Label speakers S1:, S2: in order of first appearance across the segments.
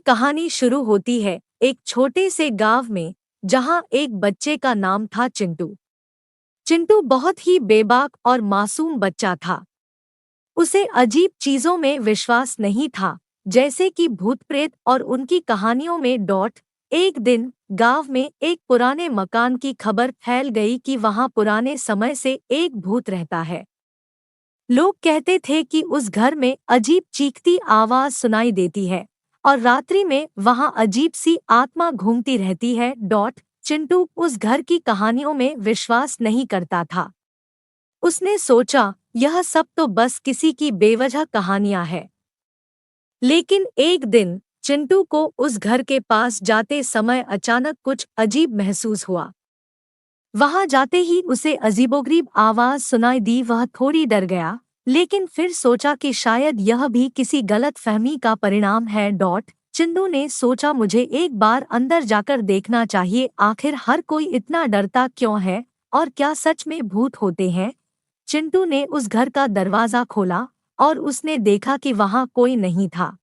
S1: कहानी शुरू होती है एक छोटे से गांव में, जहां एक बच्चे का नाम था चिंटू। चिंटू बहुत ही बेबाक और मासूम बच्चा था। उसे अजीब चीजों में विश्वास नहीं था, जैसे कि भूत प्रेत और उनकी कहानियों में। एक दिन गांव में एक पुराने मकान की खबर फैल गई कि वहां पुराने समय से एक भूत रहता है। लोग कहते थे कि उस घर में अजीब चीखती आवाज सुनाई देती है और रात्रि में वहां अजीब सी आत्मा घूमती रहती है। चिंटू उस घर की कहानियों में विश्वास नहीं करता था। उसने सोचा यह सब तो बस किसी की बेवजह कहानियां हैं। लेकिन एक दिन चिंटू को उस घर के पास जाते समय अचानक कुछ अजीब महसूस हुआ। वहां जाते ही उसे अजीबोगरीब आवाज सुनाई दी। वह थोड़ी डर गया, लेकिन फिर सोचा कि शायद यह भी किसी गलत फहमी का परिणाम है। चिंटू ने सोचा मुझे एक बार अंदर जाकर देखना चाहिए, आखिर हर कोई इतना डरता क्यों है और क्या सच में भूत होते हैं। चिंटू ने उस घर का दरवाजा खोला और उसने देखा कि वहां कोई नहीं था।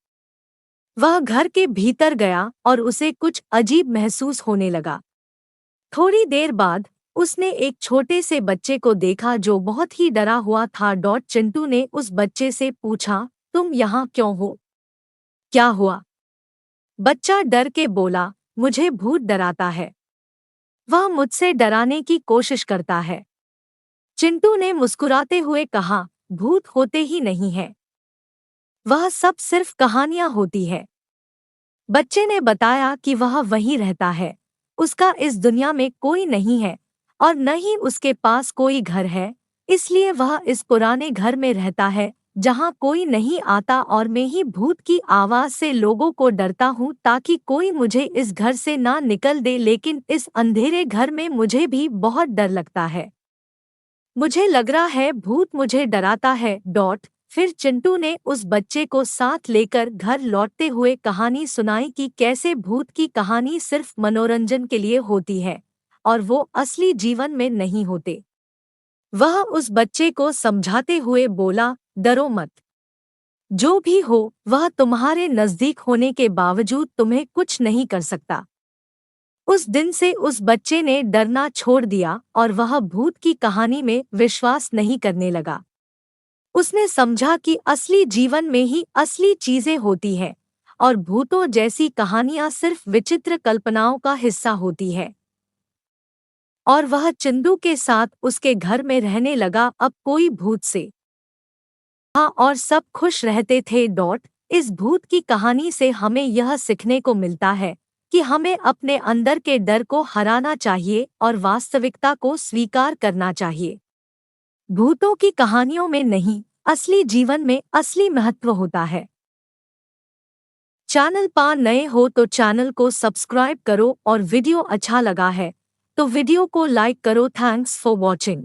S1: वह घर के भीतर गया और उसे कुछ अजीब महसूस होने लगा। थोड़ी देर बाद उसने एक छोटे से बच्चे को देखा जो बहुत ही डरा हुआ था। चिंटू ने उस बच्चे से पूछा, तुम यहाँ क्यों हो? क्या हुआ? बच्चा डर के बोला, मुझे भूत डराता है। वह मुझसे डराने की कोशिश करता है। चिंटू ने मुस्कुराते हुए कहा, भूत होते ही नहीं है, वह सब सिर्फ कहानियां होती है। बच्चे ने बताया कि वह वहीं रहता है, उसका इस दुनिया में कोई नहीं है और न ही उसके पास कोई घर है, इसलिए वह इस पुराने घर में रहता है जहां कोई नहीं आता और मैं ही भूत की आवाज से लोगों को डरता हूं ताकि कोई मुझे इस घर से ना निकल दे। लेकिन इस अंधेरे घर में मुझे भी बहुत डर लगता है। मुझे लग रहा है भूत मुझे डराता है। फिर चिंटू ने उस बच्चे को साथ लेकर घर लौटते हुए कहानी सुनाई कि कैसे भूत की कहानी सिर्फ मनोरंजन के लिए होती है और वो असली जीवन में नहीं होते। वह उस बच्चे को समझाते हुए बोला, डरो मत, जो भी हो वह तुम्हारे नजदीक होने के बावजूद तुम्हें कुछ नहीं कर सकता। उस दिन से उस बच्चे ने डरना छोड़ दिया और वह भूत की कहानी में विश्वास नहीं करने लगा। उसने समझा कि असली जीवन में ही असली चीजें होती हैं और भूतों जैसी कहानियां सिर्फ विचित्र कल्पनाओं का हिस्सा होती है। और वह चिंटू के साथ उसके घर में रहने लगा। अब कोई भूत से हाँ और सब खुश रहते थे। इस भूत की कहानी से हमें यह सीखने को मिलता है कि हमें अपने अंदर के डर को हराना चाहिए और वास्तविकता को स्वीकार करना चाहिए। भूतों की कहानियों में नहीं, असली जीवन में असली महत्व होता है। चैनल पर नए हो तो चैनल को सब्सक्राइब करो और वीडियो अच्छा लगा है तो वीडियो को लाइक करो। Thanks for watching.